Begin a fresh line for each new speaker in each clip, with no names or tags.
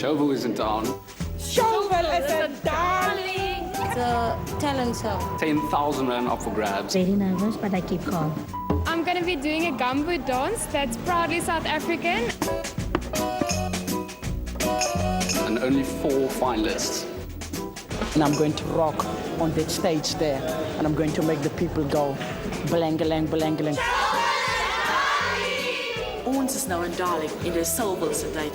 Showville is in town.
Showville is a darling.
It's a talent show.
10,000 rand up for grabs.
Very nervous, but I keep calm.
I'm going to be doing a gumbo dance that's proudly South African.
And only 4 finalists.
And I'm going to rock on that stage there. And I'm going to make the people go blangelang, blangelang.
Ons is nou in Darling en dis Showville se tyd.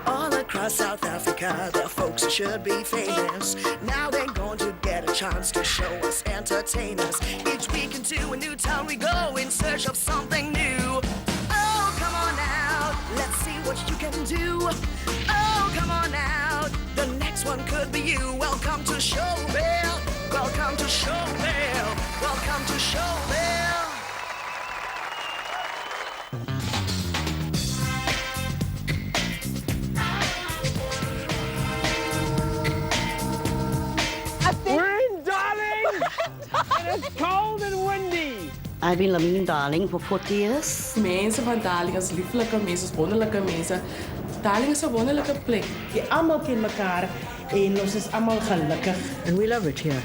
All across South Africa, the folks should be famous. Now they're going to get a chance to show us, entertain us. Each week into a new town we go in search of something new. Oh, come on out, let's see what you can do. Oh, come on out, the next one could be you. Welcome to Showville, welcome to Showville, welcome to Showville.
We're in Darling, and it's cold and windy.
I've been living in Darling for 40 years.
Mense van Darling is lieflike mense, is wonderlike mense. Darling is 'n wonderlike plek.
Die almal ken mekaar en ons is almal gelukkig. And we love it here.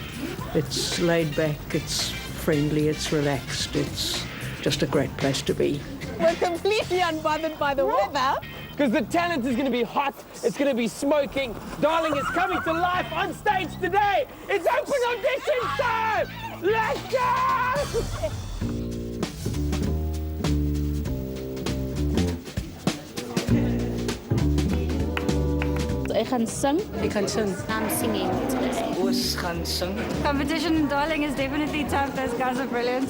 It's laid back, it's friendly, it's relaxed. It's just a great place to be.
We're completely unbothered by the weather. Because the talent is going to be hot, it's going to be smoking. Darling is coming to life on stage today. It's open audition time. Let's go!
Ek gaan sing.
Ek kan sing.
I'm singing today.
Ons gaan sing.
Competition in Darling is definitely tough. Those guys are brilliant.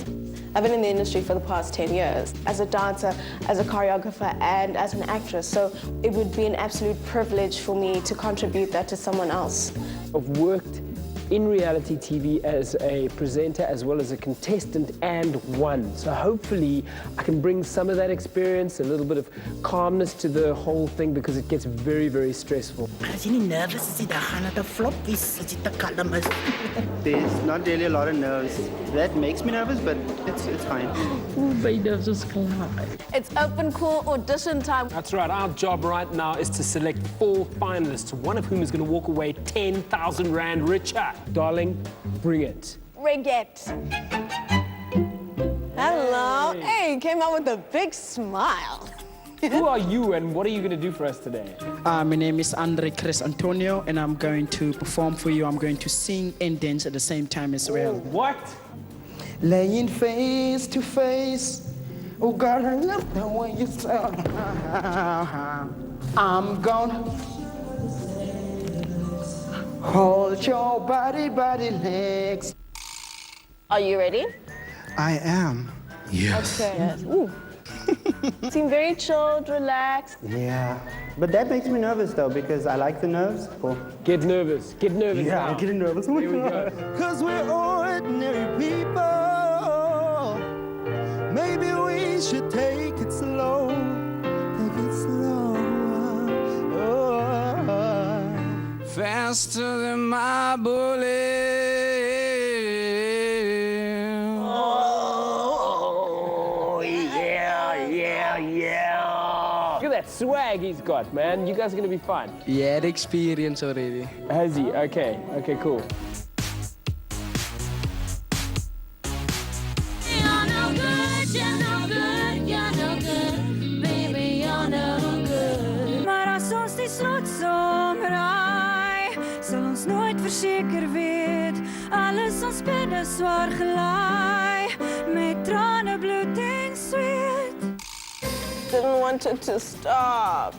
I've been in the industry for the past 10 years as a dancer, as a choreographer, and as an actress. So it would be an absolute privilege for me to contribute that to someone else.
I've worked in reality TV as a presenter as well as a contestant and won. So hopefully I can bring some of that experience, a little bit of calmness to the whole thing because it gets very, very stressful.
As jy nie nervous is, dan gaan dit 'n flop wees as jy te kalm is.
There's not really a lot of nerves. That makes me nervous, but it's fine.
My nerves is klaar.
It's open call audition time.
That's right, our job right now is to select 4 finalists, one of whom is going to walk away 10,000 rand richer. Darling, bring it.
Bring it. Hello. Hey, you came out with a big smile.
Who are you and what are you going to do for us today?
My name is Andre Chris Antonio and I'm going to perform for you. I'm going to sing and dance at the same time as well.
What?
Laying face to face. Oh God, I love the way you sound. I'm gonna hold your body legs.
Are you ready?
I am. Yes.
Okay. Yes. Ooh. Seem very chilled, relaxed.
Yeah. But that makes me nervous though, because I like the nerves. Cool.
Get nervous. Get nervous
Yeah,
now.
I'm getting nervous.
Here we go.
Cause we're ordinary people. Maybe we should take it slow. Take it slow. Oh.
Faster than my bullet.
Oh, yeah.
Look at that swag he's got, man. You guys are going to be fun.
He had experience already.
Has he? Okay. Okay, cool.
You're no good, you're no good, you're no good. Baby, you're no good.
Maar as ons die slotsom raai, sal ons nooit verseker weet. Alles ons binne swaar gelei, met trane, bloed en sweet.
Didn't want it to stop.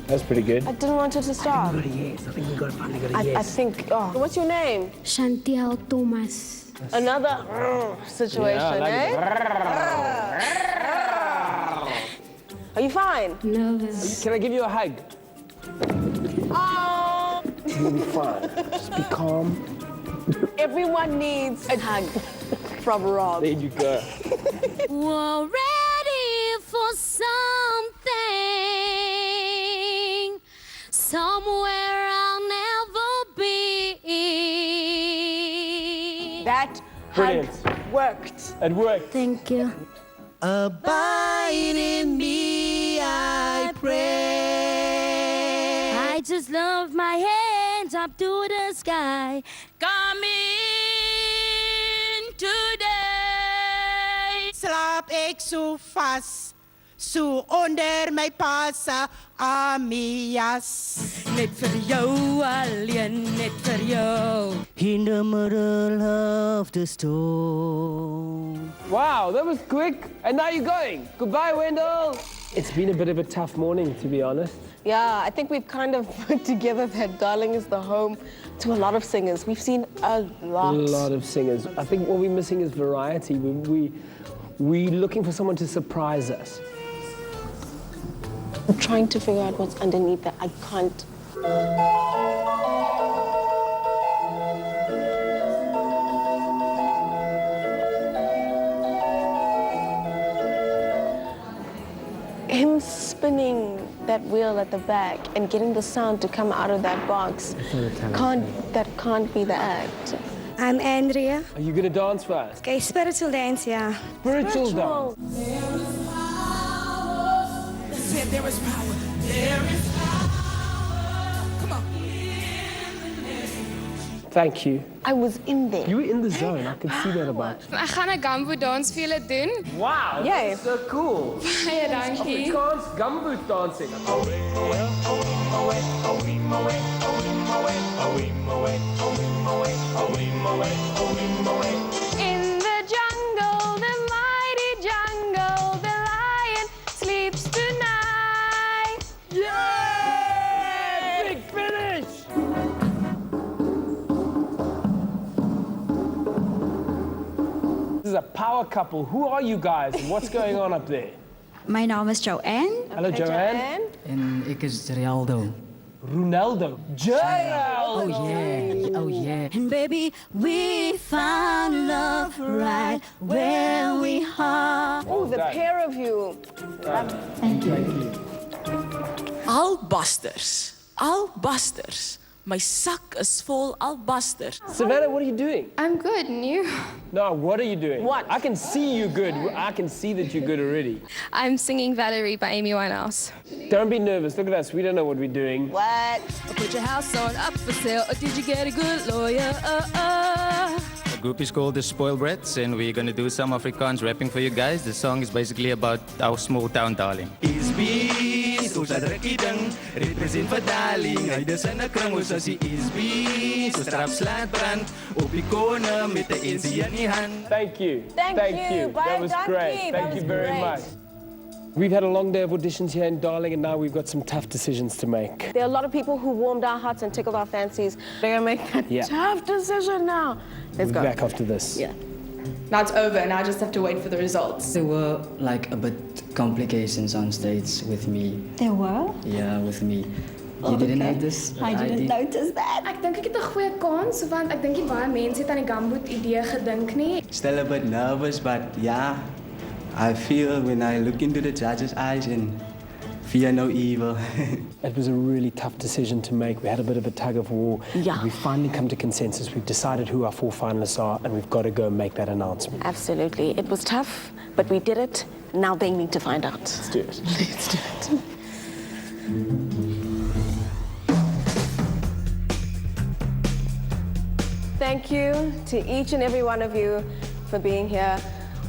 That's pretty good.
I didn't want it to stop.
Yes, I think we finally got a
I
yes.
think, oh, what's your name?
Chantel Thomas.
Another situation, eh? Are you fine?
Nervous.
Can I give you a hug?
Oh,
You'll be fine. Just be calm.
everyone needs a hug from Rob.
There you go.
We're ready for something. Somewhere I'll never be.
That
Brilliant.
hug worked.
It worked.
Thank you.
Abide in me, I pray.
I just love my hands up to the sky. Come in today.
Slaap ek so vas, so onder my pasa amias.
Net vir jou alleen, net vir jou.
In the middle of the storm.
Wow, that was quick. And now you're going. Goodbye, Wendell. It's been a bit of a tough morning, to be honest.
Yeah, I think we've kind of put together that Darling is the home to a lot of singers. We've seen a lot.
A lot of singers. I think what we're missing is variety. We're looking for someone to surprise us.
I'm trying to figure out what's underneath that. I can't. Him spinning that wheel at the back and getting the sound to come out of that box, that can't be the act.
I'm Andrea.
Are you going to dance for us?
Okay, spiritual dance, yeah.
Spiritual dance.
There is power. There is power. Come on.
Thank you.
I was in there.
You were in the zone. I can see that about you.
Ek gaan 'n gumbo dans vir julle doen.
Wow,
Yay.
that's so cool.
Baie dankie.
Afrikaans gumboot dancing.
In the jungle, the mighty jungle, the lion sleeps tonight.
Yeah! Big finish! This is a power couple. Who are you guys and what's going on up there?
My naam is Joanne.
Hello, Joanne.
En ek is Rialdo.
Ronaldo. Gerald!
Oh yeah, oh yeah.
And baby, we found love right where we are.
Oh, the pair of you.
Albusters. My sak is vol albusters.
Savannah, what are you doing?
I'm good, and you?
No, what are you doing?
What?
I can see you good. I can see that you're good already.
I'm singing Valerie by Amy Winehouse.
Don't be nervous. Look at us. We don't know what we're doing.
What?
Put your house on up for sale, or did you get a good lawyer?
The group is called the Spoiled Brats, and we're gonna do some Afrikaans rapping for you guys. The song is basically about our small town darling.
Is bees, ons het rikkie ding, represent vir darling. Hy dis in 'n kring, ons as hy is bees, ons trap slaat brand, op die corner met 'n ensie in die hand.
Thank you.
Thank you.
That was
Baie
great.
dankie.
Thank
That
you
was
very
great.
much. We've had a long day of auditions here in Darling, and now we've got some tough decisions to make.
There are a lot of people who warmed our hearts and tickled our fancies. They're gonna make a tough decision now. Let's go.
We'll be back after this.
Yeah.
Now it's over, and I just have to wait for the results.
There were like a bit complications on stage with me.
There were?
Yeah, with me. You didn't notice?
I didn't notice that.
Ek dink ek het 'n goeie kans, want ek dink nie baie mense het aan die gumbo idee gedink nie.
Still a bit nervous, but yeah, I feel when I look into the judges' eyes and fear no evil.
It was a really tough decision to make. We had a bit of a tug of war.
Yeah.
We've finally come to consensus. We've decided who our 4 finalists are, and we've got to go and make that announcement.
Absolutely. It was tough, but we did it. Now they need to find out.
Let's do it.
Let's do it. Thank you to each and every one of you for being here.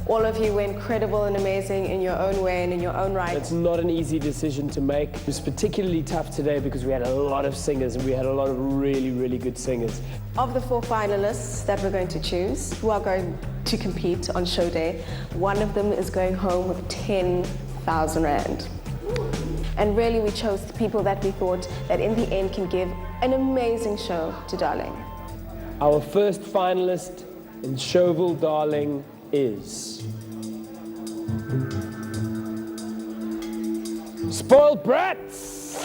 All of you were incredible and amazing in your own way and in your own right.
It's not an easy decision to make. It was particularly tough today because we had a lot of singers, and we had a lot of really, really good singers.
Of the 4 finalists that we're going to choose, who are going to compete on show day, one of them is going home with 10,000 Rand. And really we chose the people that we thought that in the end can give an amazing show to Darling.
Our first finalist in Showville Darling is Spoiled Brats!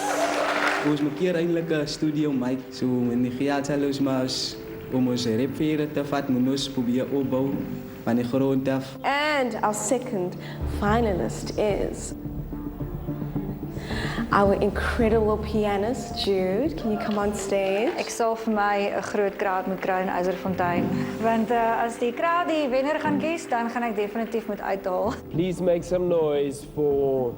Ons moet keer eintlik 'n studio mic, so in die gehad sal ons maar om ons rapvere te vat, moet ons probeer opbou van die grond af.
And our second finalist is Our incredible pianist, Jude. Can you come on stage?
Ek sal vir my 'n groot crowd moet kry in Eiserfontein. Want as die crowd die wenner gaan kies, dan gaan ek definitief moet uithaal.
Please make some noise for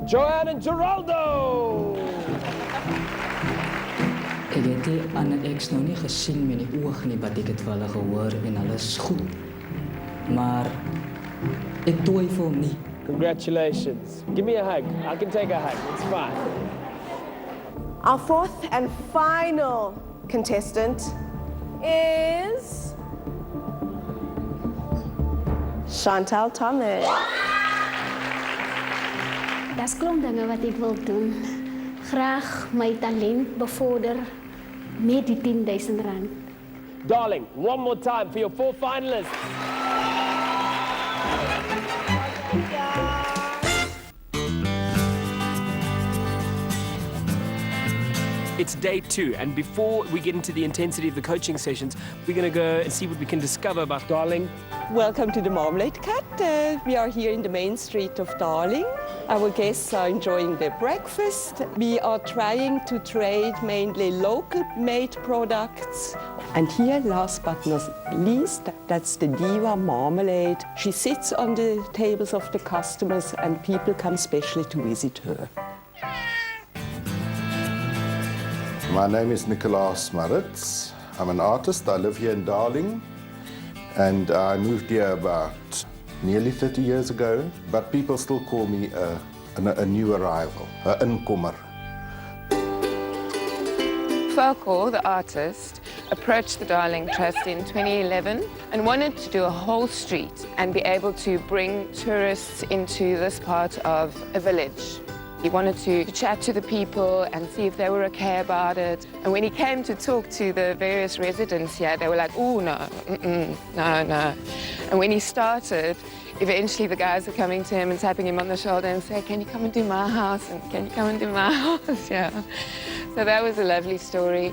Joanne and Geraldo!
Ek het die ander ex nou nie gesien met die oog nie, wat ek het vir hulle gehoor en hulle is goed. Maar ek twyfel nie.
Congratulations. Give me a hug. I can take a hug. It's fine.
Our fourth and final contestant is Chantal Thomas.
Daar's klomp dinge wat ek wil doen. Graag my talent bevorder met die R10,000.
Darling, one more time for your 4 finalists. It's day 2, and before we get into the intensity of the coaching sessions, we're going to go and see what we can discover about Darling.
Welcome to the Marmalade Cut. We are here in the main street of Darling. Our guests are enjoying their breakfast. We are trying to trade mainly local-made products. And here, last but not least, that's the Diva Marmalade. She sits on the tables of the customers, and people come specially to visit her.
My name is Nicolaas Maritz. I'm an artist. I live here in Darling, and I moved here about nearly 30 years ago, but people still call me a new arrival, an inkomer.
Falco, the artist, approached the Darling Trust in 2011 and wanted to do a whole street and be able to bring tourists into this part of a village. He wanted to chat to the people and see if they were okay about it. And when he came to talk to the various residents here, they were like, oh, no, no. And when he started, eventually the guys were coming to him and tapping him on the shoulder and saying, can you come and do my house? And can you come and do my house? Yeah. So that was a lovely story.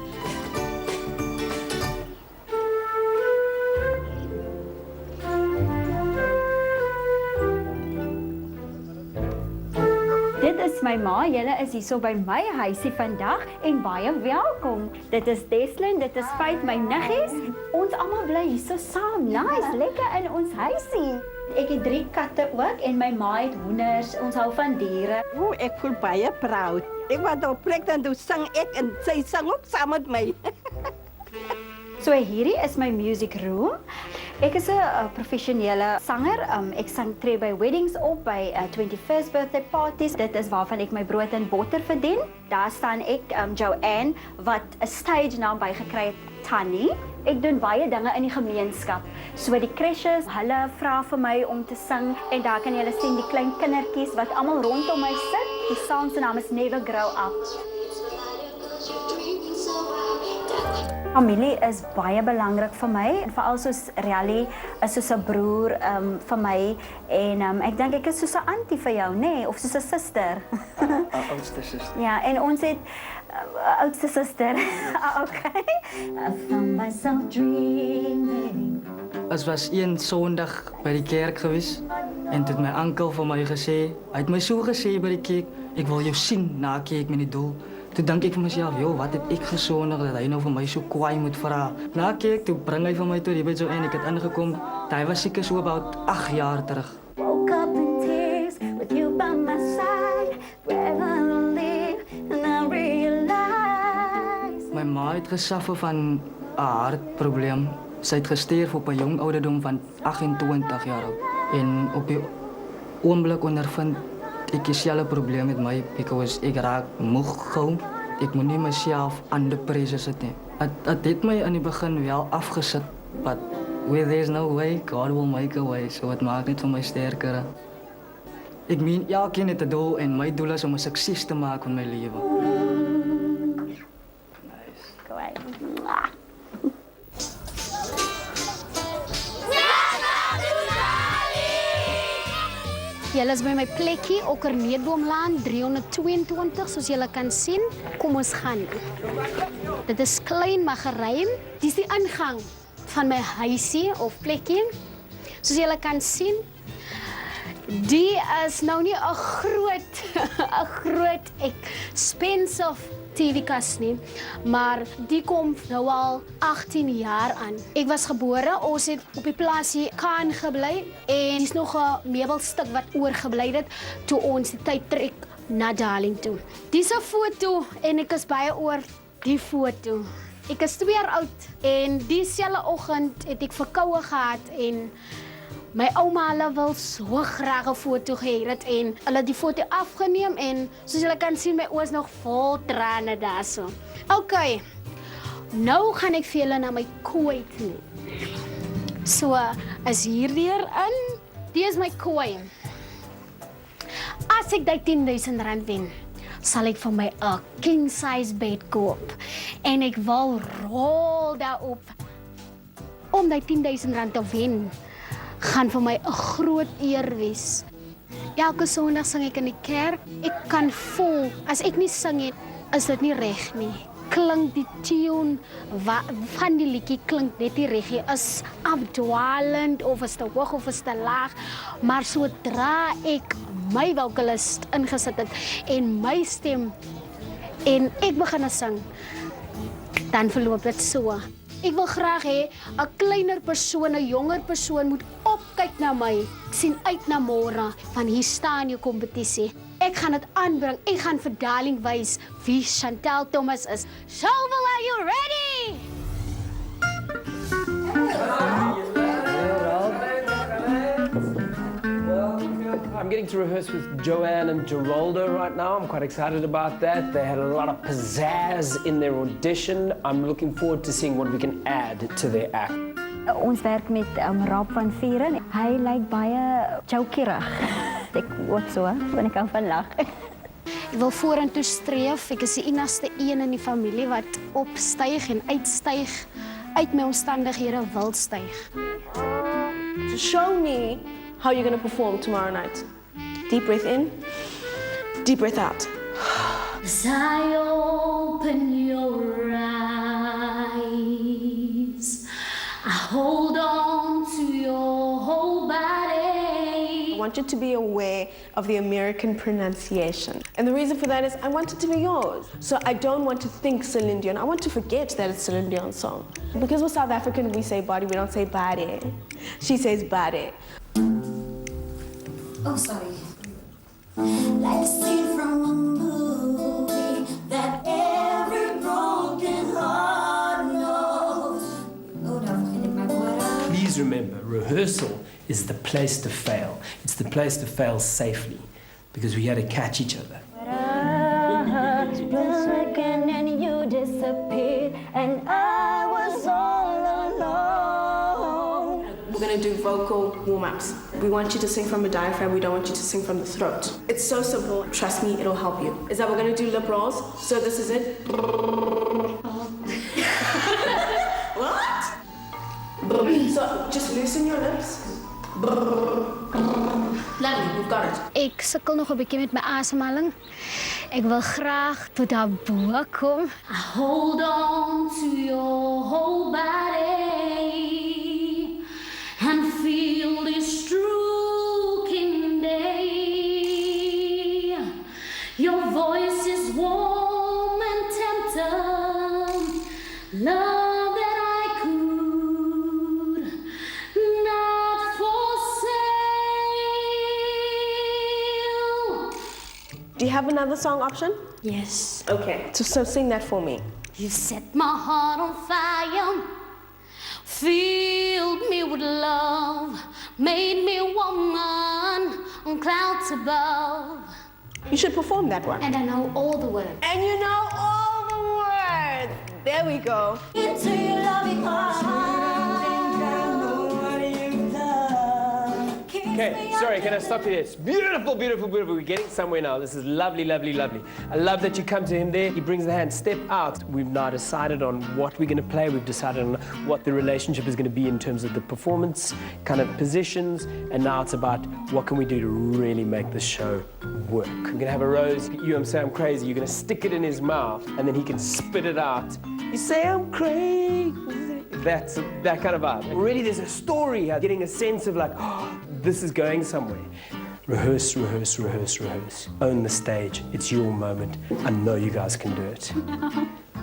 Dit is my ma, julle is hier so by my huisie vandag en baie welkom. Dit is Deslin, dit is Faith, my niggies. Ons almal bly hier so saam, nice, lekker in ons huisie. Ek het 3 katte ook en my ma het hoenders, ons hou van diere.
Ek voel baie proud. Ek was op plek dan toe sing ek en sy sing ook saam met my.
So hierdie is my music room. Ek is 'n professionele sanger. Ek tree by weddings op, by 21st birthday parties. Dit is waarvan ek my brood en botter verdien. Daar staan ek, Joanne, wat 'n stage naam bygekry het, Tannie. Ek doen baie dinge in die gemeenskap. So die crashes, hulle vra vir my om te sing en daar kan julle sien die klein kindertjies wat almal rondom my sit. Die sang se naam is Never Grow Up. Familie is baie belangrik vir my en veral soos Rally is soos 'n broer vir my en ek dink ek is soos 'n auntie vir jou, nê, of soos 'n suster.
'n Oudste suster.
Ja, en ons het oudste suster. Okay. I found myself dreaming.
Ons was een Sondag by die kerk gewees en toe het my oom vir my gesê, hy het my so gesê by die kerk, ek wil jou sien na kerk met die doel. Toen denk ik van mezelf, joh, wat heb ik gezondigd dat hij nou van mij zo kwaai moet vragen. Na keek, toen breng hij van mij toe, die weet zo en ik het aangekomen. Hij was zeker zo about 8 jaar terug.
Woke up in tears with you by my side, forever lonely, and I realize.
Mijn ma heeft gesuffer van een hartprobleem. Zij is gesterven op een jong ouderdom van 28 jaar oud. En op die oomblik ondervind ik hetzelfde probleem met mij, because ik raak moeg gauw. Ik moet niet mezelf aan de prijzen zetten. Het heeft mij in het begin wel afgezet, but where there's no way, God will make a way. So het maakt niet van mij sterker. Ik meen, ja, ik heb het doel en mijn doel is om een succes te maken van mijn leven.
Julle is by my plekkie, Okkerneerboomlaan 322, soos julle kan sien. Kom ons gaan. Dit is klein maar geruim. Dis die ingang van my huisie of plekkie. Soos julle kan sien. Die is nou nie 'n groot expensive TV-kas nie, maar die kom nou al 18 jaar aan. Ek was gebore, ons het op die plaasie Kaan gebly en dis nog 'n meubelstuk wat oorgebly het toe ons die tyd trek na Darling toe. Dis 'n foto en ek is baie oor die foto. Ek is 2 jaar oud en dieselfde oggend het ek verkoue gehad en my ouma hulle wil so graag 'n foto gehê het en hulle het die foto afgeneem en soos julle kan sien my oë is nog vol trane daarso. Okay. Nou gaan ek vir julle na my kooi toe. So is hierdeur in. Dis is my kooi. As ek die R10,000 wen, sal ek vir my 'n king size bed koop en ek wil rol daarop. Om die R10,000 te wen, gaan vir my 'n groot eer wees. Elke Sondag sing ek in die kerk. Ek kan voel as ek nie sing het, is dit nie reg nie. Klink die tune van die liedjie klink net nie reg nie. Is afdwalend of is te hoog of is te laag, maar sodra ek my vocalist ingesit het en my stem en ek begin sing, dan verloop dit so. Ek wil graag hê 'n kleiner persoon, 'n jonger persoon moet opkyk na my. Ek sien uit na môre van hier staan jou kompetisie. Ek gaan dit aanbring. Ek gaan vir Darling wys wie Chantel Thomas is. Showville, are you ready?
I'm getting to rehearse with Joanne and Geraldo right now. I'm quite excited about that. They had a lot of pizzazz in their audition. I'm looking forward to seeing what we can add to their act.
Ons werk met Raap van Vieren. Hy lyk baie joukierig. Ek word so, want ek kan van lag.
Ek wil vorentoe streef. Ek is die enigste een in die familie wat opstyg en uitstyg, uit my omstandighede wil styg.
So show me how you're going to perform tomorrow night. Deep breath in, deep breath out.
As I open your eyes, I hold on to your whole body.
I want you to be aware of the American pronunciation. And the reason for that is I want it to be yours. So I don't want to think Celine Dion. I want to forget that it's Celine Dion's song. Because we're South African, we say body, we don't say body. She says body.
Oh, sorry. Like a scene from a movie that every broken heart knows. Oh, daar vergeet ek my woorde.
Please remember, rehearsal is the place to fail. It's the place to fail safely because we had to catch each other.
Second and you disappeared and I was all alone.
We're going to do vocal warm-ups. We want you to sing from the diaphragm. We don't want you to sing from the throat. It's so simple. Trust me, it'll help you. Is that we're going to do lip rolls? So this is it. What? So just loosen your lips. Lovely, we've got it.
Ek sukkel nog 'n bietjie met my asemhaling. Ek wil graag tot daar bo kom. I hold on to your whole body and feel this stroking day. Your voice is warm and tender, love that I could not forsake.
Do you have another song option?
Yes.
Okay, so sing that for me.
You set my heart on fire, filled me with love, made me woman on clouds above.
You should perform that one.
And I know all the words.
And you know all the words. There we go.
Into your loving heart.
Okay, sorry, can I stop you there? It's beautiful, beautiful, beautiful. We're getting somewhere now. This is lovely, lovely, lovely. I love that you come to him there. He brings the hand, step out. We've now decided on what we're going to play. We've decided on what the relationship is going to be in terms of the performance, kind of positions. And now it's about what can we do to really make this show work. We're going to have a rose. You say I'm crazy. You're going to stick it in his mouth and then he can spit it out. You say I'm crazy. That's that kind of vibe. Already there's a story here, getting a sense of like, oh, this is going somewhere. Rehearse, rehearse, rehearse, rehearse. Own the stage. It's your moment. I know you guys can do it.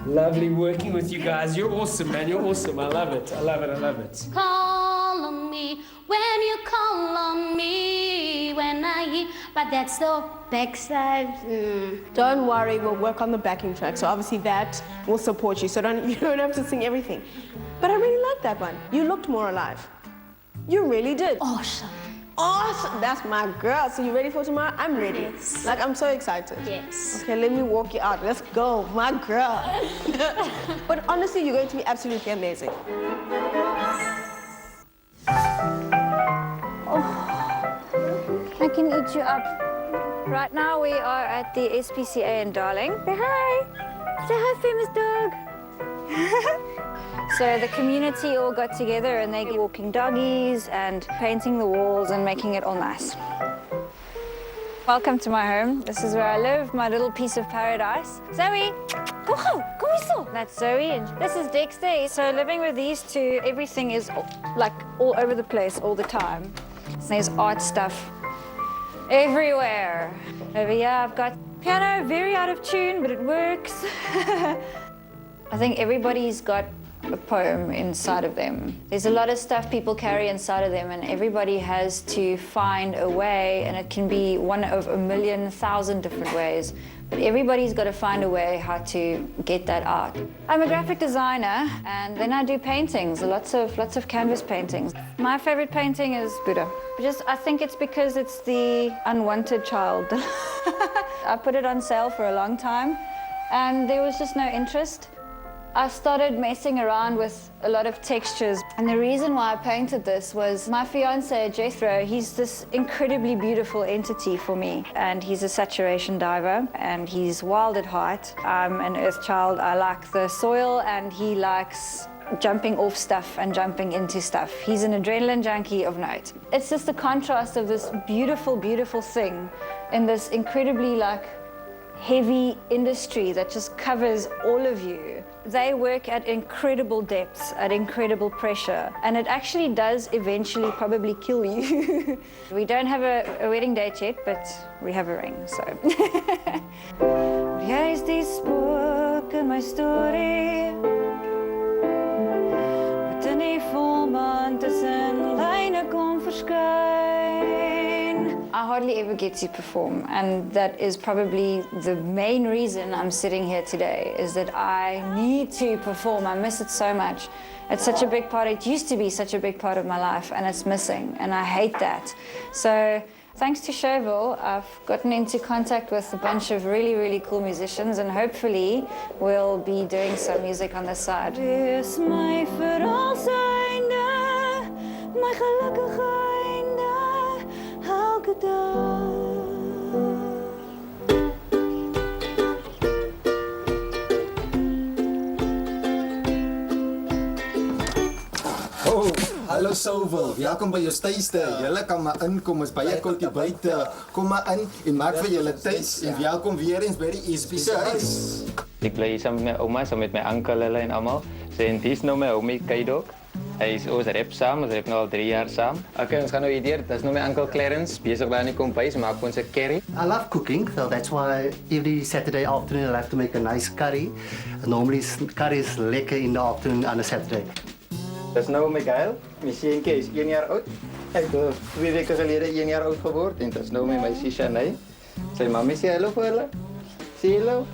Lovely working with you guys. You're awesome, man. You're awesome. I love it. I love it. I love it.
Call on me when you call on me when I hear, but that's the backside.
Don't worry, we'll work on the backing track. So obviously that will support you. So you don't have to sing everything. But I really like that one. You looked more alive. You really did.
Awesome.
Awesome. That's my girl. So you ready for tomorrow? I'm ready.
Yes.
Like, I'm so excited.
Yes.
Okay, let me walk you out. Let's go, my girl. But honestly, you're going to be absolutely amazing.
I can eat you up. Right now we are at the SPCA in Darling. Say hi. Say hi, famous dog. So the community all got together and they're walking doggies and painting the walls and making it all nice. Welcome to my home. This is where I live, my little piece of paradise. Zoe, go home, go whistle. That's Zoe and this is Dexter. So living with these two, everything is like all over the place all the time. So there's art stuff everywhere. Over here I've got piano, very out of tune, but it works. I think everybody's got a poem inside of them. There's a lot of stuff people carry inside of them and everybody has to find a way, and it can be one of 1,000,000 different ways, but everybody's got to find a way how to get that out. I'm a graphic designer and then I do paintings, lots of canvas paintings. My favorite painting is Buddha. I think it's because it's the unwanted child. I put it on sale for a long time and there was just no interest. I started messing around with a lot of textures, and the reason why I painted this was my fiancé, Jethro, he's this incredibly beautiful entity for me, and he's a saturation diver, and he's wild at heart. I'm an earth child. I like the soil, and he likes jumping off stuff and jumping into stuff. He's an adrenaline junkie of note. It's just the contrast of this beautiful, beautiful thing in this incredibly heavy industry that just covers all of you. They work at incredible depths, at incredible pressure, and it actually does eventually probably kill you. We don't have a wedding date yet, but we have a ring, so. Jy is die spook in my story. Wat in die volmaan tussen lyne kom verskyn. I hardly ever get to perform, and that is probably the main reason I'm sitting here today, is that I need to perform. I miss it so much. It's such a big part, it used to be such a big part of my life, and it's missing, and I hate that. So thanks to Showville, I've gotten into contact with a bunch of really, really cool musicians, and hopefully we'll be doing some music on the side. Wees my verrassende, my gelukkige einde, elke dag.
Oh, hallo Showville, welkom by jou tuiste. Julle kan maar inkom, is baie koud hier buite. Kom maar in en maak vir julle tuis en welkom weer eens by die SPC huis.
Ek bly saam met my ouma, saam met my oom hulle en almal. So en dis nou my oomie Kaidok. Hy is ons rap saam, ons rap nou al 3 jaar saam. Okay, ons gaan nou hier, dis nou my oom Clarence, besig daar in die kombuis, maak ons 'n curry.
I love cooking, so that's why every Saturday afternoon I have to make a nice curry. Normally curry is lekker in the afternoon on a Saturday.
Dis nou Miguel, my seentjie is 1 jaar oud. Hy het 2 weke gelede 1 jaar oud geword en dis nou my meisie Shanay. Sy mamma sê hallo vir hulle. Sê hallo.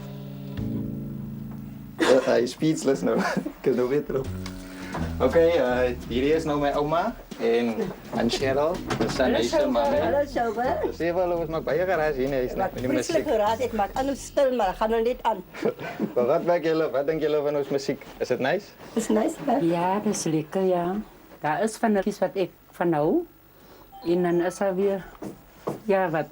Hy is speechless nou. Ek is nou weer terug. Okay, hierdie is nou my ouma en Cheryl, dis Shanay se mamma.
Hallo Showville.
Sê wel, ons maak baie geraas hier, hy is net met die musiek.
Vreeslik geraas, ek maak alles stil, maar gaan nou net aan.
Wat dink julle van ons musiek? Is dit nice?
Is nice, hè?
Ja, dis lekker, ja. Daar is van iets wat ek van hou. En dan is er weer, ja, wat.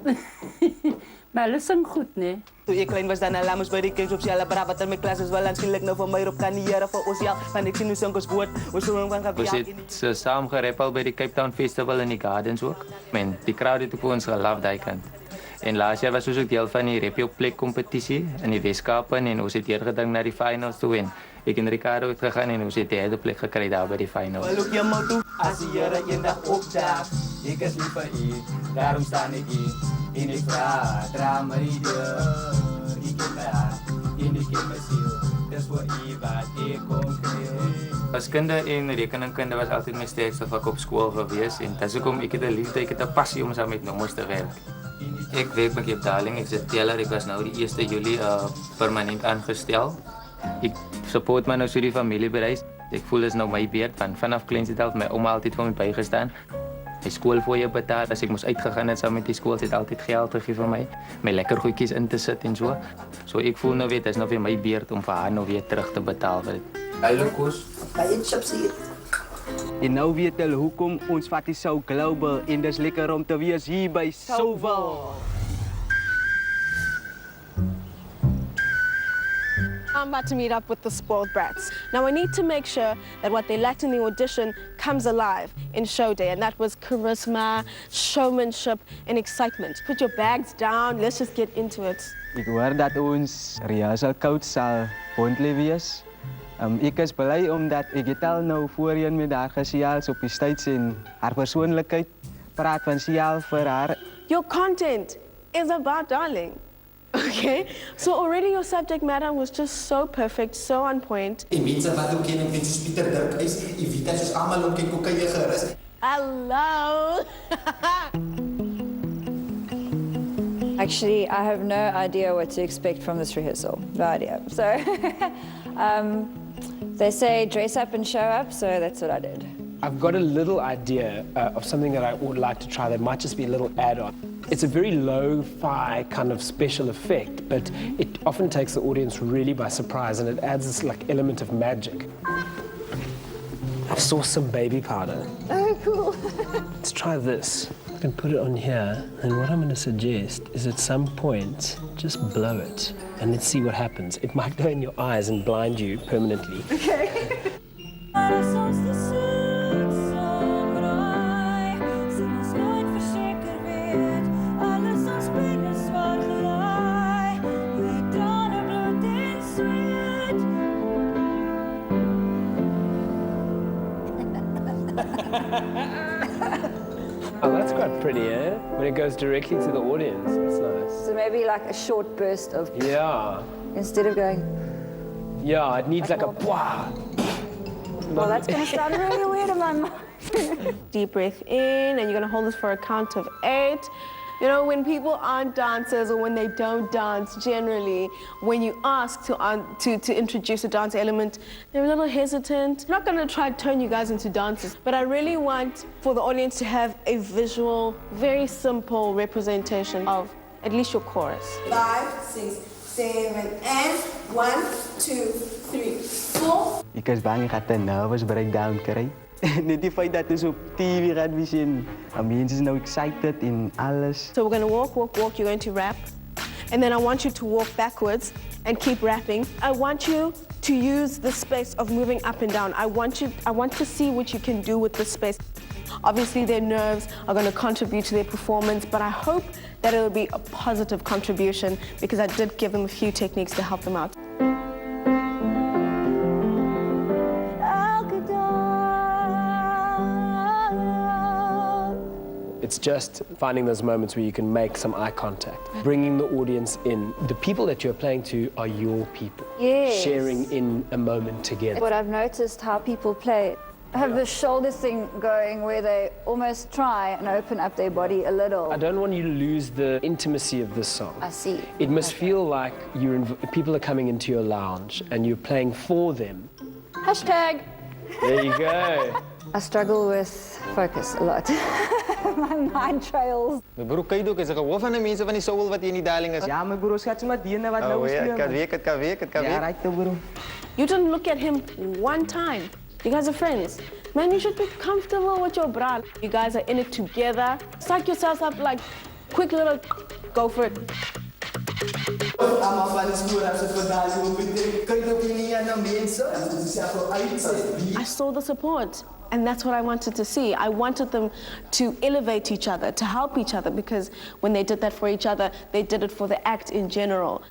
Maar hulle sing goed, nee.
Toe ek klein was dan al moes by die kids op selle brava ter my klas is wel aanskielik nou vir my op kan die Here vir ons ja, want ek sien hoe sing ons goed. Ons sing van
Ons het saam gerap al by die Cape Town Festival in die Gardens ook. Men, die crowd het ook ons gelove daai kant. En laas jaar was ons ook deel van die Rap Jou Plek kompetisie in die Weskaap en ons het deurgedring na die finals toe en ek en Ricardo het gegaan en ons het die derde plek gekry daar by die finals.
Hallo jy moet as die Here eendag opdaag.
Ek is lief vir u, daarom staan ek hier. En ek vra, dra my deur. Ek ken my hart, en ek ken my siel. Dis vir u wat ek kom kry.
As kinder en rekeningkunde was altyd my sterkste vak op skool gewees en dis hoekom ek het 'n liefde, ek het 'n passie om saam met nommers te werk. Ek werk by Cape Darling, ek is 'n teller, ek was nou die 1 Julie permanent aangestel. Ek support my nou so die familiebedryf. Ek voel dis nou my beurt, want vanaf kleins af my ouma altyd vir my bygestaan. My skoolfooie betaal, as ek moes uitgegaan het saam met die skool, het altyd geld gegee vir my lekker goedjies in te sit en so. So ek voel nou weet, dis nou weer my beurt om vir haar nou weer terug te betaal vir dit.
Hallo Koos.
Baie chips hier.
En nou weet hulle hoekom ons vat die show global en dis lekker om te wees hier by Showville.
I'm about to meet up with the spoiled brats. Now I need to make sure that what they lacked in the audition comes alive in show day, and that was charisma, showmanship, and excitement. Put your bags down, let's just get into it.
Ek hoor dat ons rehearsal coach sal Bondley wees. Ek is bly omdat ek het al nou voorheen met haar gesels op die stage en haar persoonlikheid praat van self vir haar.
Your content is about Darling. Okay, so already your subject matter was just so perfect, so on point.
Die mense wat ook ken, mense soos Pieter Dirk is, Evita soos almal om ken koeie gerus.
Hello.
Actually, I have no idea what to expect from this rehearsal. No idea. So, they say dress up and show up, so that's what I did.
I've got a little idea of something that I would like to try that might just be a little add-on. It's a very lo-fi kind of special effect, but it often takes the audience really by surprise and it adds this like element of magic. I saw some baby powder.
Oh, cool.
Let's try this. I can put it on here, and what I'm going to suggest is at some point, just blow it, and let's see what happens. It might go in your eyes and blind you permanently.
Okay.
Oh, that's quite pretty, eh? When it goes directly to the audience, that's nice.
So maybe like a short burst of...
Yeah.
Instead of going...
Yeah, it needs like a... Wow.
Well, that's going to sound really weird in my mind.
Deep breath in, and you're going to hold this for a count of 8. You know, when people aren't dancers or when they don't dance, generally, when you ask to introduce a dance element, they're a little hesitant. I'm not going to try to turn you guys into dancers, but I really want for the audience to have a visual, very simple representation of at least your chorus.
5, 6, 7, and 1, 2, 3, 4.
Ek is bang ek gaan 'n nervous breakdown kry. Net die feit dat ons op TV gaan sien. Mense is nou excited en alles.
So we're going to walk, walk, walk. You're going to rap. And then I want you to walk backwards and keep rapping. I want you to use the space of moving up and down. I want to see what you can do with the space. Obviously, their nerves are going to contribute to their performance, but I hope that it'll be a positive contribution because I did give them a few techniques to help them out.
It's just finding those moments where you can make some eye contact, bringing the audience in. The people that you're playing to are your people.
Yes.
Sharing in a moment together.
What I've noticed how people play, have the shoulder thing going where they almost try and open up their body a little.
I don't want you to lose the intimacy of this song.
I see.
It must feel like people are coming into your lounge and you're playing for them.
Hashtag.
There you go.
I struggle with focus a lot. My mind trails.
My broer kyk ook, is ek hoof van die mense van die Showville wat hier in die Darling is.
Ja, my broer schat sommer diene wat nou
speel.
Dit kan week. Ja, right broer.
You didn't look at him one time. You guys are friends. Man, you should be comfortable with your bra. You guys are in it together. Psych yourselves up like quick little go for it. I saw the support, and that's what I wanted to see. I wanted them to elevate each other, to help each other, because when they did that for each other, they did it for the act in general.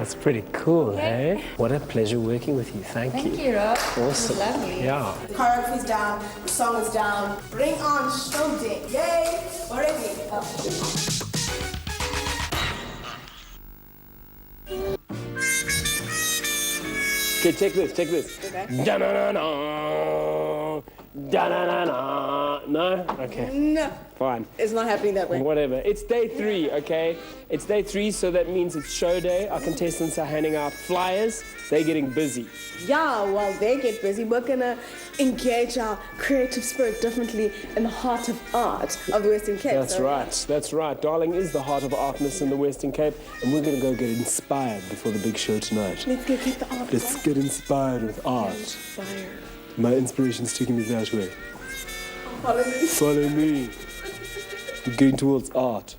That's pretty cool, eh? What a pleasure working with you. Thank you.
Thank you, Rob.
Awesome.
Lovely.
Yeah.
The choreography's down, the song is down. Bring on show day. Yay! We're ready.
Okay, check this.
Okay.
Da-na-na-na. Da-na-na-na. No? Okay.
No.
Fine.
It's not happening that way.
Whatever. It's day 3, okay? It's day 3, so that means it's show day. Our contestants are handing out flyers. They're getting busy.
Yeah, while they get busy, we're gonna engage our creative spirit differently in the heart of art of the Western Cape.
That's right. That's right. Darling is the heart of artness in the Western Cape, and we're going to go get inspired before the big show tonight.
Let's go get the art.
Let's get inspired with art. My inspiration's taking me that way.
Follow me.
Follow me. We're going towards art.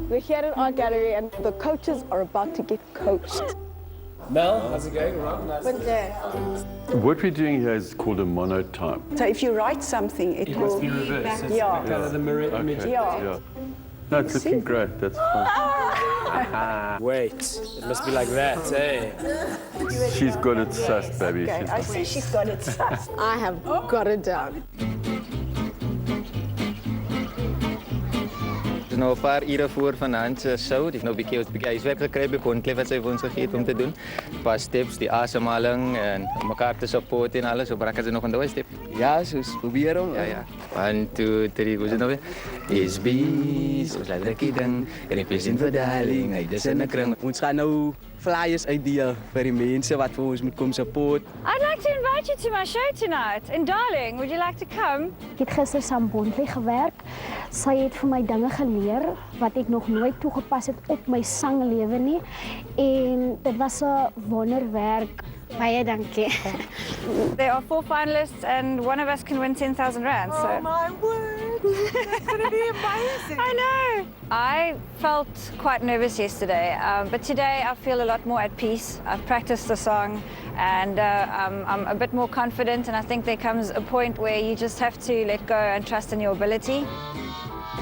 We're here at an art gallery and the coaches are about to get coached.
Mel, how's it going? Right?
What we're doing here is called a monotype.
So if you write something, it will
must be reversed.
Yeah.
Kind of the mirror image.
Yeah.
No, it's looking great. That's fine.
Wait, it must be like that, eh?
She's got it sussed, baby.
Okay, I see she's got it sussed.
I have got it down.
Dus nou 'n paar ure voor vanaand se show, ek nou 'n bietjie huiswerk gekry by Kontleef wat sy vir ons gegee het om te doen. 'n Paar steps, die asemhaling en om mekaar te support en alles. So brak as jy nog onthou step. Ja, soos probeer hom. Ja. 1 2 3, hoe is dit nou weer? Is bees, ons laat lekker ding. Represent vir Darling, hy dis in 'n kring.
Ons gaan nou flyers uitdeel vir die mense wat vir ons moet kom support.
I'd like to invite you to my show tonight in Darling. Would you like to come?
Ek het gister saam Bontjie gewerk. Sy het vir my dinge geleer wat ek nog nooit toegepas het op my sanglewe nie. En dit was 'n wonderwerk. Baie dankie.
There are 4 finalists and one of us can win 10,000 rand. So.
Oh my word! That's gonna be amazing.
I know. I felt quite nervous yesterday, but today I feel a lot more at peace. I've practiced the song and I'm a bit more confident, and I think there comes a point where you just have to let go and trust in your ability.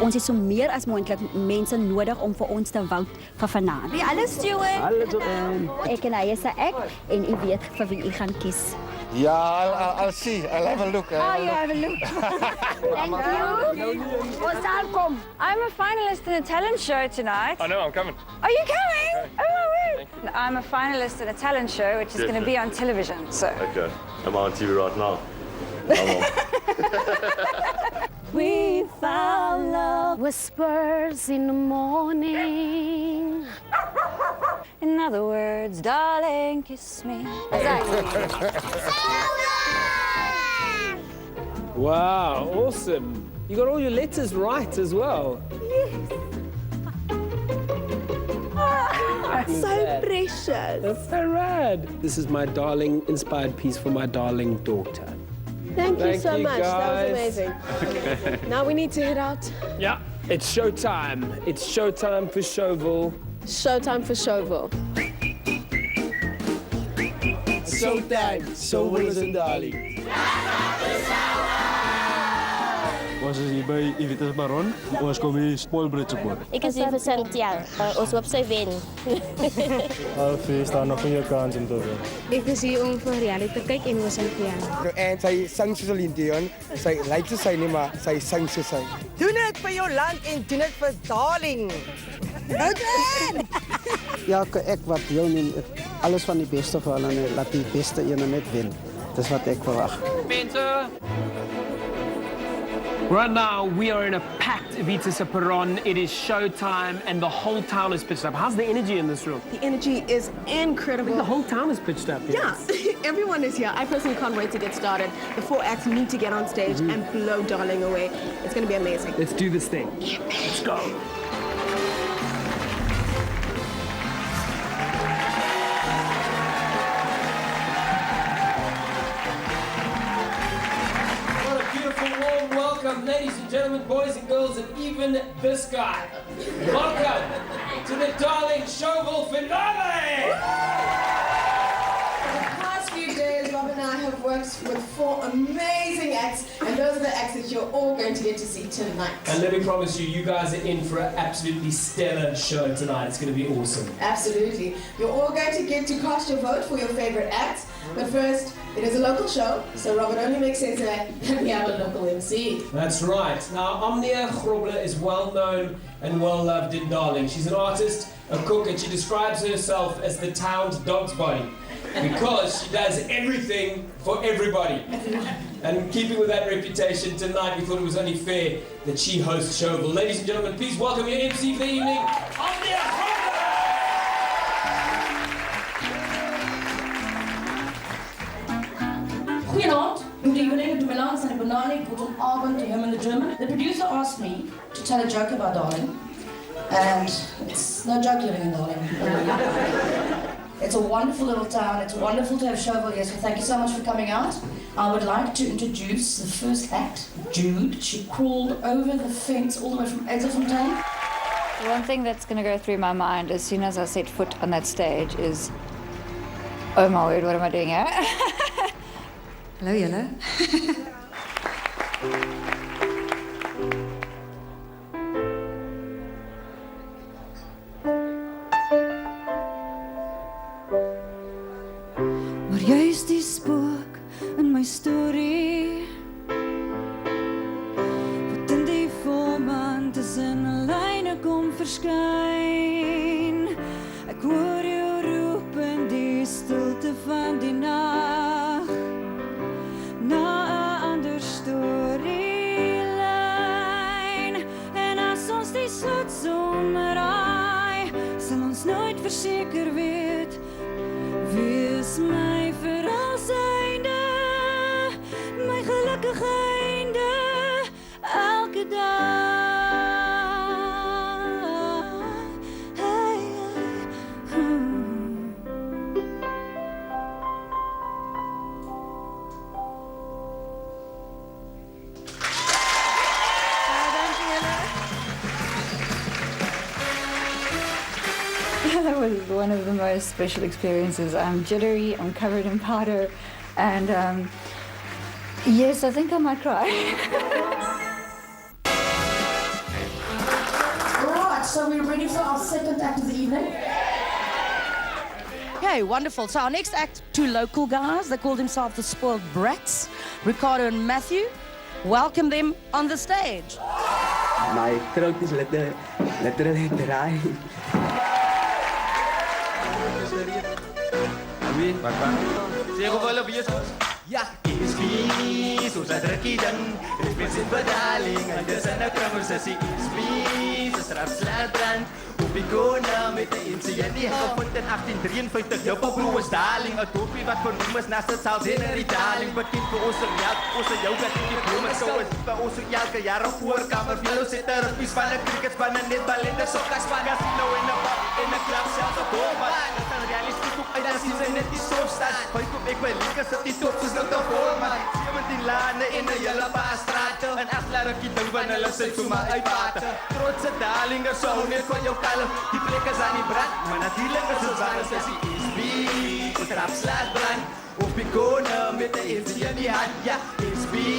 Ons het so meer as moontlik mense nodig om vir ons te vote vir vanaand.
Wie alles Stuart?
Hallo Joanne.
Ek en hy is 'n ek en u weet vir wie u gaan kies.
Yeah, I'll see. I'll have a look.
Oh, you have a look. Thank you. Welkom. I'm a finalist in a talent show tonight.
I know, I'm coming.
Are you coming? Oh my word. I'm a finalist in a talent show which is going to be on television. So.
Okay. Am I on TV right now?
We found love whispers in the morning.
In other words, darling, kiss me.
Wow, awesome. You got all your letters right as well.
So precious.
That's so rad. This is my darling inspired piece for my darling daughter.
Thank you so
you,
much.
guys.
That was amazing. Now we need to head out.
Yeah, it's showtime. It's showtime for Showville.
Showtime for Showville.
Showtime. Showville is in Darling.
Ons is hier by Ivitas Baron. Ons kom hier Spoilbread support.
Ek is hier vir Santiago. Ons hoop sy wen.
Alfie staan nog vir jou kans om te wen.
Ek is hier om vir reality te kyk en oor Santiago.
En sy sing soos Celine Dion. Sy lyk soos sy nie, maar sy sing soos sy.
Doen dit vir jou land en doen dit vir Darling.
Ja, ek wat wil nie alles van die beste vir hulle en laat die beste ene net wen. Dis wat ek verwag.
Mense. Right now, we are in a packed Vita Perron. It is showtime, and the whole town is pitched up. How's the energy in this room?
The energy is incredible.
The whole town is pitched up.
Yeah, everyone is here. I personally can't wait to get started. The 4 acts need to get on stage and blow Darling away. It's going to be amazing.
Let's do this thing. Let's go. Welcome, ladies and gentlemen, boys and girls, and even this guy. Welcome to the Darling Showville finale!
For the past few days, Rob and I have worked works with 4 amazing acts, and those are the acts that you're all going to get to see tonight.
And let me promise you, you guys are in for an absolutely stellar show tonight. It's going to be awesome.
Absolutely. You're all going to get to cast your vote for your favorite act. But first, it is a local show, so Robert only makes sense that we have a local MC.
That's right. Now, Omnia Grobler is well known and well loved in Darling. She's an artist, a cook, and she describes herself as the town's dog's body because she does everything for everybody. And in keeping with that reputation, tonight we thought it was only fair that she hosts Showville. Ladies and gentlemen, please welcome your MC for the evening, Omnia Grobler!
Goedenavond, good evening to Milan and Banani, guten Abend to him in the German. The producer asked me to tell a joke about Darling, and it's no joke living in Darling. It's a wonderful little town, it's wonderful to have Showville here, so thank you so much for coming out. I would like to introduce the first act, Jude. She crawled over the fence all the way from Edzelfontein.
The one thing that's going to go through my mind as soon as I set foot on that stage is, oh my word, what am I doing here? Hallo julle.
Maar jy is die spook in my storie wat in die volmaan tussen lyne kom verskyn. Ek hoor jou roep in die stilte van die nag na 'n ander storielyn. En as ons die slotsom raai, sal ons nooit verseker weet wie is my verrassende, my gelukkige einde elke dag. Hey,
That was one of the most special experiences. I'm jittery, I'm covered in powder, and yes, I think I might cry.
Right, so we're ready for our second act of the evening. Okay, wonderful. So our next act, 2 local guys. They call themselves the Spoiled Brats, Ricardo and Matthew. Welcome them on the stage.
My throat is literally dry.
Ja, is wie, soos 'n drukkie ding. Represent vir Darling, en dis 'n kramer sessie. Is wie, so straf slaat brand. Op die kona met 'n insie in die hand. Gevind in 1853, jou paproe is Darling. 'n Dorpie wat vernoem is na dit selfs Henry Darling. Bekend vir ons melk, ons yoghurt en die blomme sou is. By ons elke jaar op voorkamer. Veel sit er op die spanne, cricketspan en netbal en die sokkerspan. Casino en 'n bar en 'n klub selfs op Boulevard. Dat is realistiek op uit, dat is net die soapstad. Hy kom ek by Lieke sit die top soos nou te voor, man. 17 lande in 'n hele paar strate. En as larretjie ding van hulle sit so maar uitpate. Trotse Darlinger sou net van jou kalm. Die plek is aan die brand, maar natuurlijk is het waar as die is wie. Die trap slaat brand, op die kone met 'n insie in die hand. Ja, is wie,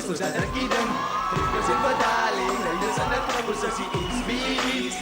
soos 'n drukkie ding. Represent vir Darling, hy is aan 'n kramer sessie. Is wie,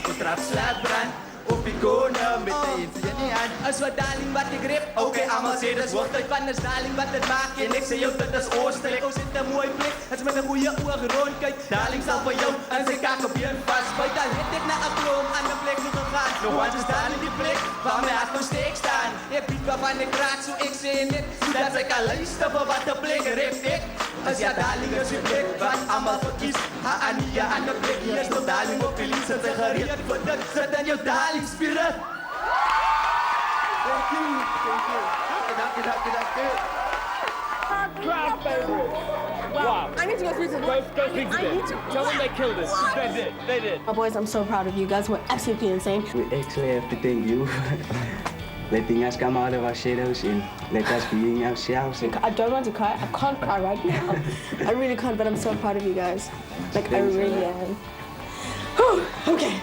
die trap slaat brand. Op die kone met 'n insie in die hand. As wat Darling wat ek grip, okay, almal sê dis hoogtyd van is Darling wat dit maak. En ek sê jou dit is oorstelek, ons het 'n mooi plek. As met 'n goeie oog rond kyk, Darling sal vir jou in sy kakebeen vasbyt. Dan het ek na 'n bloem aan 'n plek toe gegaan. Nog wat is Darling die plek waar my hart nog steek staan. Ek bied waarvan ek raak, so ek sê net, sodat sy kan luister vir wat 'n plek rep ek. As ja Darling is die plek wat almal verkies. Ha Ania aan 'n plek, hier is nog Darling op die lies en sy gereed vir dit. Sit in jou Darling spirit. Thank you. Dank you.
Crowd favorite. Wow.
I need to go speak to them.
Go speak to them. Tell them they killed us. They did.
Oh, boys, I'm so proud of you. You guys were absolutely insane.
We actually have to thank you. Letting us come out of our shadows and let us be ourselves.
I don't want to cry. I can't cry right now. I really can't, but I'm so proud of you guys. Like, I really am. Okay,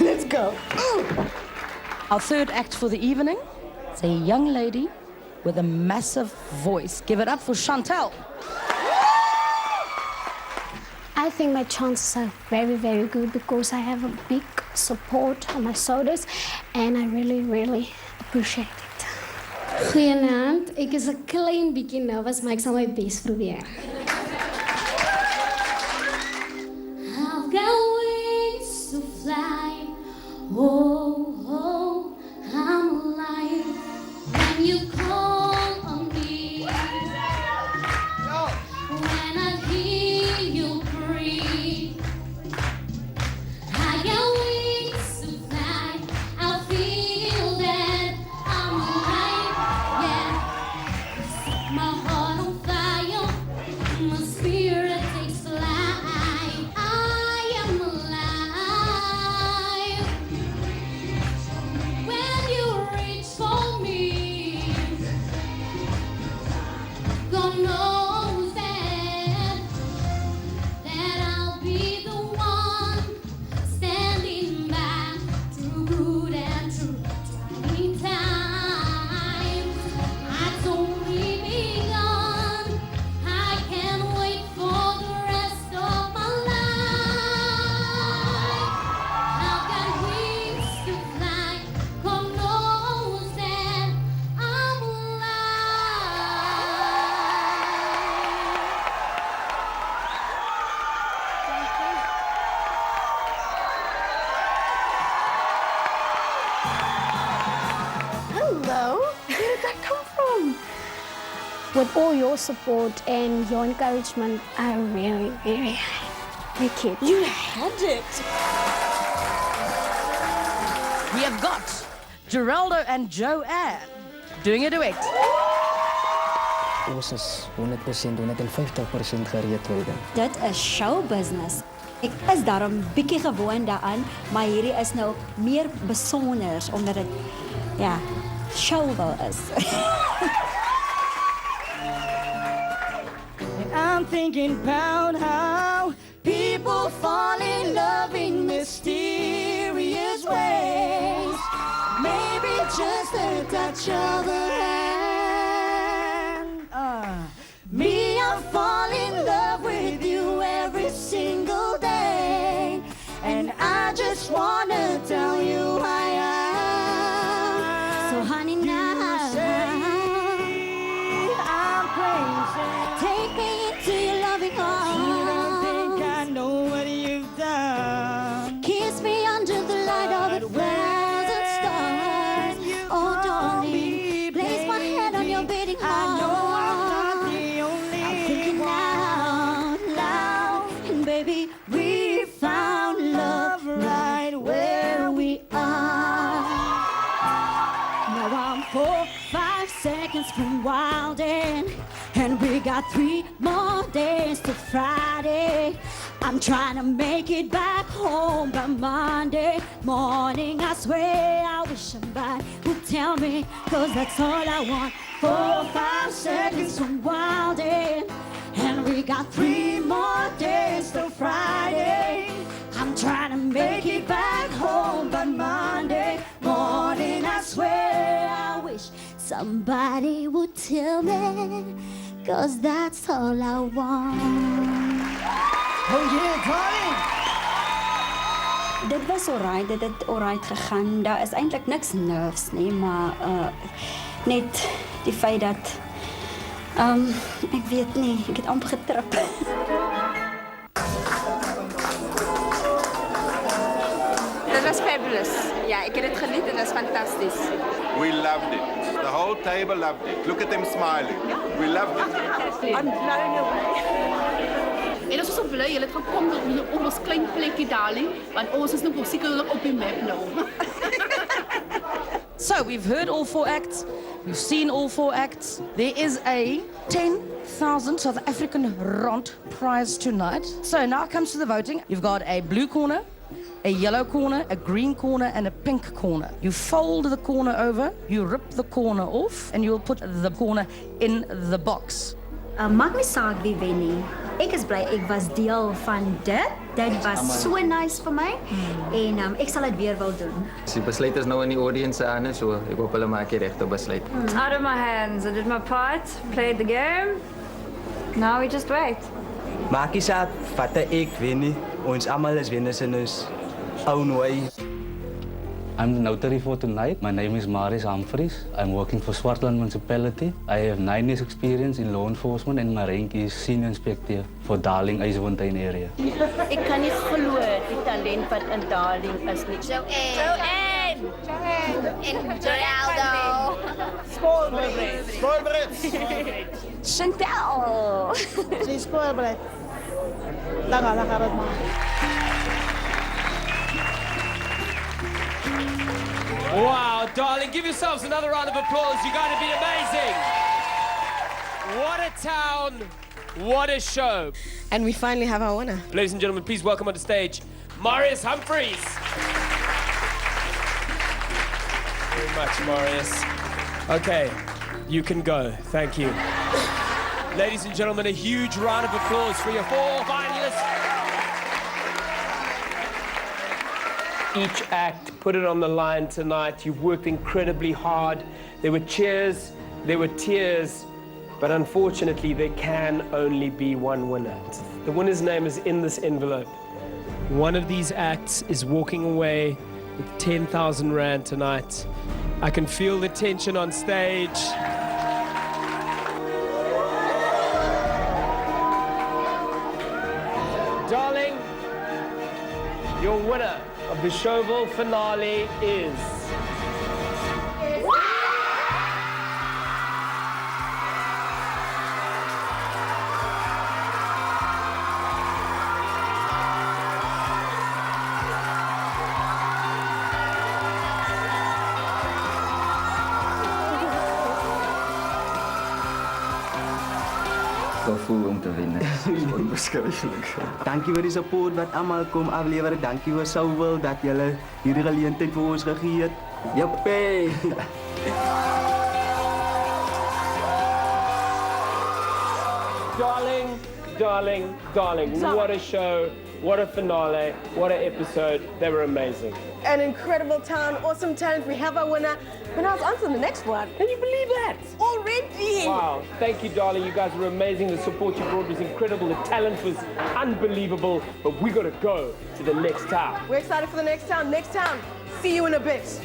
let's go.
Our third act for the evening is a young lady with a massive voice. Give it up for Chantel.
I think my chances are very, very good because I have a big support on my shoulders and I really, really appreciate it.
Goeienaand, ek is 'n klein bietjie nervous, maar ek sal my bes probeer. I've got wings to fly. Oh, oh, I'm alive. When you call on me, when I hear you breathe, I got wings to fly. I feel that I'm alive. Yeah, set my heart on fire. My spirit takes flight. I am alive. When you reach for me, God knows that I'll be the one standing by through good and through trying times. I don't begun. I can't wait for the rest of my life. I've got wings to fly. God knows that I'm
Hello, where did that come from? With all your support and your encouragement, I really, really like it.
You had it. We have got Geraldo and Joanne doing a duet.
Ons is 100%, 150% gereed worden.
Dit is showbusiness. Ek is daarom bietjie gewoond daaraan, maar hierdie is nou meer besonders omdat dit ja, Showville is.
I'm thinking about how people fall in love in mysterious ways. Maybe just a touch of the hand. Me, I fall in love with you every single day. And I just wanna tell you I am.
So honey, now
I'm crazy.
take me into your loving arms.
You don't think I know what you've done.
Kiss me under the light of a thousand stars. Oh, darling, place my hand on your beating heart.
I know I'm not the only
I'm thinking
one.
now, and baby, we found love right where we are.
Now I'm 4, 5 seconds from wildin', and we got 3 more days to Friday. I'm trying to make it back home by Monday morning. I swear I wish somebody would tell me, 'cause that's all I want. 4, 5 seconds from wildin', and we got 3 more days till Friday. I'm trying to make it back home by Monday morning. I swear I wish somebody would tell me, 'cause that's all I want.
Oh yeah, darling!
Dit was alright, dit het alright gegaan. Daar is eintlik niks nerves nie, maar net die feit dat ek weet nie, ek het amper getrip.
Dit was fabulous. Ja, ek het dit geniet en dit is fantasties.
We loved it. The whole table loved it. Look at them smiling. We loved it.
I'm blown away.
En ons is so bly julle het gekom op ons klein plekkie darling, want ons is nog sekerlik op die map nou.
So we've heard all 4 acts, we've seen all 4 acts. There is a 10,000 South African rand prize tonight. So now it comes to the voting. You've got a blue corner, a yellow corner, a green corner, and a pink corner. You fold the corner over, you rip the corner off, and you'll put the corner in the box.
Maak nie saak wie wen nie. Ek is bly ek was deel van dit. Dit was so nice vir my en ek sal dit weer wil doen.
Die besluit is nou in die audience se hande, so ek hoop hulle maak die regte besluit.
It's out of my hands. I did my part, played the game. Now we just wait.
Maak nie saak wat ek wen nie. Ons almal is wenners in ons own way.
I'm the notary for tonight. My name is Marius Humphries. I'm working for Swartland Municipality. I have 9 years experience in law enforcement and my rank is Senior Inspector for Darling, Eisefontein area.
Ek kan nie glo die talent wat in Darling is nie. Joanne! En Geraldo!
Spoilbread!
Chantal!
Sy spoilbread. Laka rat maar.
Wow, darling, give yourselves another round of applause. You guys have been amazing. What a town, what a show.
And we finally have our winner.
Ladies and gentlemen, please welcome on the stage, Marius Humphries. Very much, Marius. Okay, you can go. Thank you. Ladies and gentlemen, a huge round of applause for your 4 finalists. Each act put it on the line tonight. You've worked incredibly hard. There were cheers, there were tears, but unfortunately there can only be one winner. The winner's name is in this envelope. One of these acts is walking away with 10,000 Rand tonight. I can feel the tension on stage. Darling, your winner of the Showville finale is...
Gevoel om te wen is onbeskryflik.
Dankie vir die support wat almal kom aflewer. Dankie vir Showville dat julle hierdie geleentheid vir ons gegee het. Joppie.
Darling, darling, darling, what a show, what a finale, what an episode. They were amazing.
An incredible town, awesome talent. We have our winner. But now it's on to the next one. Can you believe that? Already!
Wow, thank you, darling. You guys were amazing. The support you brought was incredible. The talent was unbelievable. But we gotta go to the next town.
We're excited for the next town. Next town. See you in a bit.